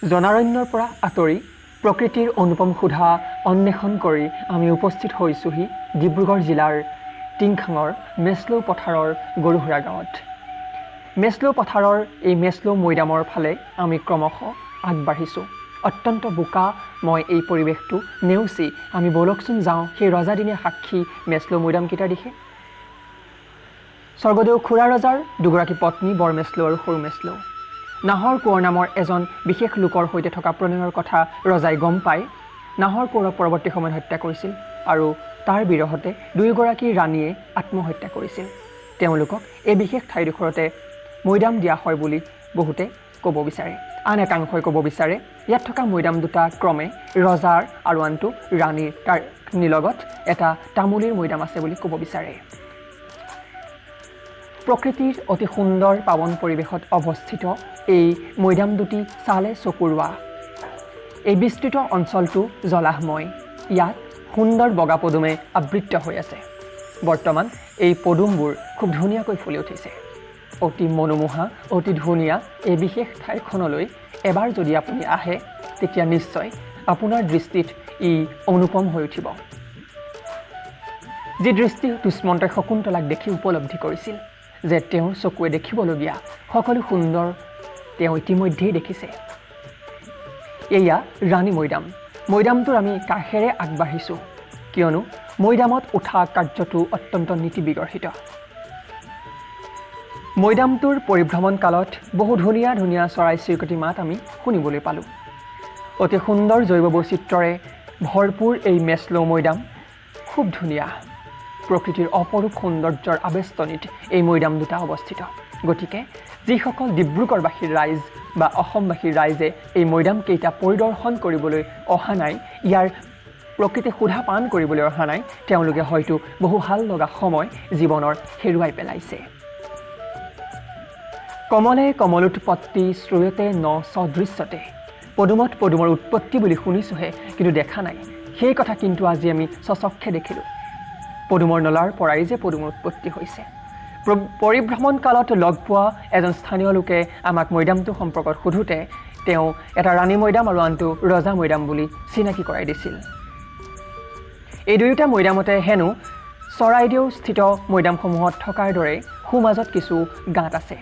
জনাৰণ্যৰ পৰা আঁতৰি প্ৰকৃতিৰ অনুপম সুধা অন্বেষণ কৰি আমি উপস্থিত হৈছোহি ডিব্ৰুগড় জিলাৰ টিংখাঙৰ মেচলৌ পথাৰৰ গৰুহুৰা গাঁৱত। মেচলৌ পথাৰৰ এই মেচলৌ মৈদামৰ ফালে আমি ক্ৰমশ আগবাঢ়িছোঁ। অত্যন্ত বোকাময় এই পৰিৱেশটো নেওচি আমি বলকচোন যাওঁ সেই ৰজাদিনীয়া সাক্ষী মেচলৌ মৈদামকেইটাৰ দিশে। স্বৰ্গদেউ খুৰা ৰজাৰ দুগৰাকী পত্নী বৰ মেচলৌ আৰু সৰু মেচলৌ। নাহৰ কোঁৱৰ নামৰ এজন বিশেষ লোকৰ সৈতে থকা প্ৰণয়ৰ কথা ৰজাই গম পাই নাহৰ কোঁৱৰক পৰৱৰ্তী সময়ত হত্যা কৰিছিল আৰু তাৰ বিৰহতে দুয়োগৰাকী ৰাণীয়ে আত্মহত্যা কৰিছিল। তেওঁলোকক এই বিশেষ ঠাইডোখৰতে মৈদাম দিয়া হয় বুলি বহুতে ক'ব বিচাৰে। আন একাংশই ক'ব বিচাৰে ইয়াত থকা মৈদাম দুটা ক্ৰমে ৰজাৰ আৰু আনটো ৰাণীৰ, তাৰ নিলগত এটা তামুলীৰ মৈদাম আছে বুলি ক'ব বিচাৰে। প্ৰকৃতিৰ অতি সুন্দৰ পাৱন পৰিৱেশত অৱস্থিত এই মৈদাম দুটি চালে চকুৰোৱা। এই বিস্তৃত অঞ্চলটো জলাহময়। ইয়াত সুন্দৰ বগা পদুমে আবৃত্ত হৈ আছে। বৰ্তমান এই পদুমবোৰ খুব ধুনীয়াকৈ ফুলি উঠিছে। অতি মনোমোহা, অতি ধুনীয়া এই বিশেষ ঠাইখনলৈ এবাৰ যদি আপুনি আহে তেতিয়া নিশ্চয় আপোনাৰ দৃষ্টিত ই অনুপম হৈ উঠিব। যি দৃষ্টি দুষ্মন্তই শকুন্তলাক দেখি উপলব্ধি কৰিছিল যে তেওঁৰ চকুৱে দেখিবলগীয়া সকলো সুন্দৰ তেওঁ ইতিমধ্যেই দেখিছে। এয়া ৰাণী মৈদাম। মৈদামটোৰ আমি কাষেৰে আগবাঢ়িছোঁ কিয়নো মৈদামত উঠা কাৰ্যটো অত্যন্ত নীতি বিগৰ্হিত। মৈদামটোৰ পৰিভ্ৰমণ কালত বহু ধুনীয়া ধুনীয়া চৰাই চিৰিকটি মাত আমি শুনিবলৈ পালোঁ। অতি সুন্দৰ জৈৱ বৈচিত্ৰ্যৰে ভৰপূৰ এই মেচলৌ মৈদাম খুব ধুনীয়া। প্ৰকৃতিৰ অপৰূপ সৌন্দৰ্যৰ আবেষ্টনীত এই মৈদাম দুটা অৱস্থিত। গতিকে যিসকল ডিব্ৰুগড়বাসীৰ ৰাইজ বা অসমবাসীৰ ৰাইজে এই মৈদামকেইটা পৰিদৰ্শন কৰিবলৈ অহা নাই, ইয়াৰ প্ৰকৃতি সুধা পান কৰিবলৈ অহা নাই, তেওঁলোকে হয়তো বহু ভাল লগা সময় জীৱনৰ হেৰুৱাই পেলাইছে। কমলে কমলোৎপত্তি শ্ৰুয়তে ন সদৃশ্যতে। পদুমত পদুমৰ উৎপত্তি বুলি শুনিছোঁহে, কিন্তু দেখা নাই। সেই কথা কিন্তু আজি আমি স্বচক্ষে দেখিলোঁ। পদুমৰ নলাৰ পৰাই যে পদুমৰ উৎপত্তি হৈছে। পৰিভ্ৰমণ কালত লগ পোৱা এজন স্থানীয় লোকে আমাক মৈদামটো সম্পৰ্কত সোধোতে তেওঁ এটা ৰাণী মৈদাম আৰু আনটো ৰজা মৈদাম বুলি চিনাকি কৰাই দিছিল। এই দুয়োটা মৈদামতে হেনো চৰাইদেউ স্থিত মৈদামসমূহত থকাৰ দৰে সোঁমাজত কিছু গাঁত আছে।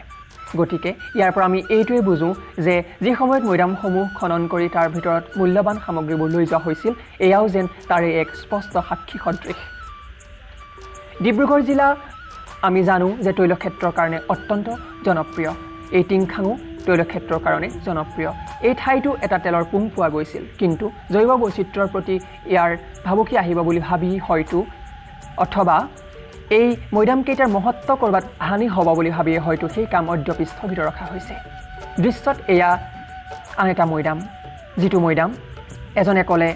গতিকে ইয়াৰ পৰা আমি এইটোৱে বুজোঁ যে যি সময়ত মৈদামসমূহ খনন কৰি তাৰ ভিতৰত মূল্যৱান সামগ্ৰীবোৰ লৈ যোৱা হৈছিল, এয়াও যেন তাৰে এক স্পষ্ট সাক্ষী সদৃশ। ডিব্ৰুগড় জিলা আমি জানো যে তৈলক্ষেত্ৰৰ কাৰণে অত্যন্ত জনপ্ৰিয়। এই টিংখাঙো তৈলক্ষেত্ৰৰ কাৰণে জনপ্ৰিয়। এই ঠাইতো এটা তেলৰ পুং পোৱা গৈছিল, কিন্তু জৈৱ বৈচিত্ৰ্যৰ প্ৰতি ইয়াৰ ভাবুকি আহিব বুলি ভাবি হয়তো অথবা এই মৈদামকেইটাৰ মহত্ব ক'ৰবাত হানি হ'ব বুলি ভাবিয়ে হয়তো সেই কাম অদ্যপি স্থগিত ৰখা হৈছে। দৃশ্যত এয়া আন এটা মৈদাম, যিটো মৈদাম এজনে ক'লে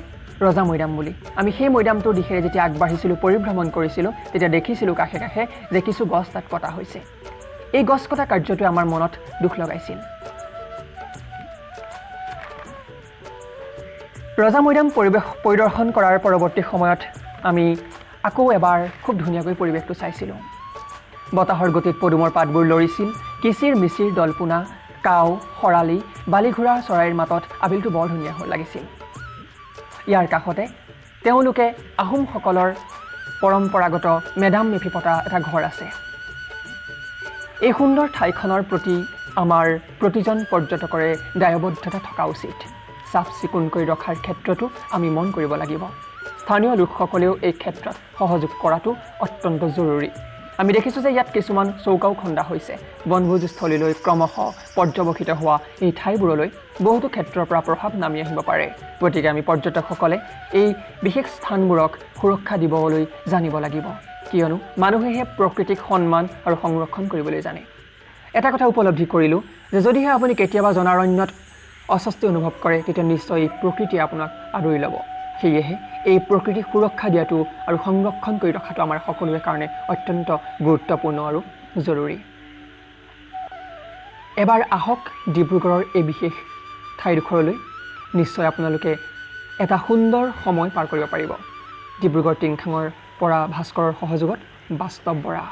ৰজা মৈদাম বুলি। আমি সেই মৈদামটোৰ দিশে যেতিয়া আগবাঢ়িছিলোঁ, পৰিভ্ৰমণ কৰিছিলোঁ, তেতিয়া দেখিছিলোঁ কাষে কাষে যে কিছু গছ তাত কটা হৈছে। এই গছ কটা কাৰ্যটোৱে আমাৰ মনত দুখ লগাইছিল। ৰজা মৈদাম পৰিদৰ্শন কৰাৰ পৰৱৰ্তী সময়ত আমি আকৌ এবাৰ খুব ধুনীয়াকৈ পৰিৱেশটো চাইছিলোঁ। বতাহৰ গতিত পদুমৰ পাতবোৰ লৰিছিল। কিচিৰ মিচিৰ দলপোনা, কাউ, শৰালী, বালিঘোঁৰা চৰাইৰ মাতত আবিলটো বৰ ধুনীয়া লাগিছিল। ইয়াৰ কাষতে তেওঁলোকে আহোমসকলৰ পৰম্পৰাগত মেডাম মেফি পতা এটা ঘৰ আছে। এই সুন্দৰ ঠাইখনৰ প্ৰতি আমাৰ প্ৰতিজন পৰ্যটকৰে দায়বদ্ধতা থকা উচিত। চাফ চিকুণকৈ ৰখাৰ ক্ষেত্ৰতো আমি মন কৰিব লাগিব। স্থানীয় লোকসকলেও এই ক্ষেত্ৰত সহযোগ কৰাটো অত্যন্ত জৰুৰী। আমি দেখিছোঁ যে ইয়াত কিছুমান চৌকাও খন্দা হৈছে। বনভোজস্থলীলৈ ক্ৰমশ পৰ্যবেক্ষিত হোৱা এই ঠাইবোৰলৈ বহুতো ক্ষেত্ৰৰ পৰা প্ৰভাৱ নামি আহিব পাৰে। গতিকে আমি পৰ্যটকসকলে এই বিশেষ স্থানবোৰক সুৰক্ষা দিবলৈ জানিব লাগিব, কিয়নো মানুহেহে প্ৰকৃতিক সন্মান আৰু সংৰক্ষণ কৰিবলৈ জানে। এটা কথা উপলব্ধি কৰিলোঁ যে যদিহে আপুনি কেতিয়াবা জনাৰণ্যত অস্বস্তি অনুভৱ কৰে, তেতিয়া নিশ্চয় এই প্ৰকৃতিয়ে আপোনাক আদৰি ল'ব। সেয়েহে এই প্ৰকৃতিক সুৰক্ষা দিয়াটো আৰু সংৰক্ষণ কৰি ৰখাটো আমাৰ সকলোৰে কাৰণে অত্যন্ত গুৰুত্বপূৰ্ণ আৰু জৰুৰী। এবাৰ আহক ডিব্ৰুগড়ৰ এই বিশেষ ঠাইডোখৰলৈ। নিশ্চয় আপোনালোকে এটা সুন্দৰ সময় পাৰ কৰিব পাৰিব। ডিব্ৰুগড় টিংখাঙৰ পৰা ভাস্কৰৰ সহযোগত বাস্তৱ বৰা।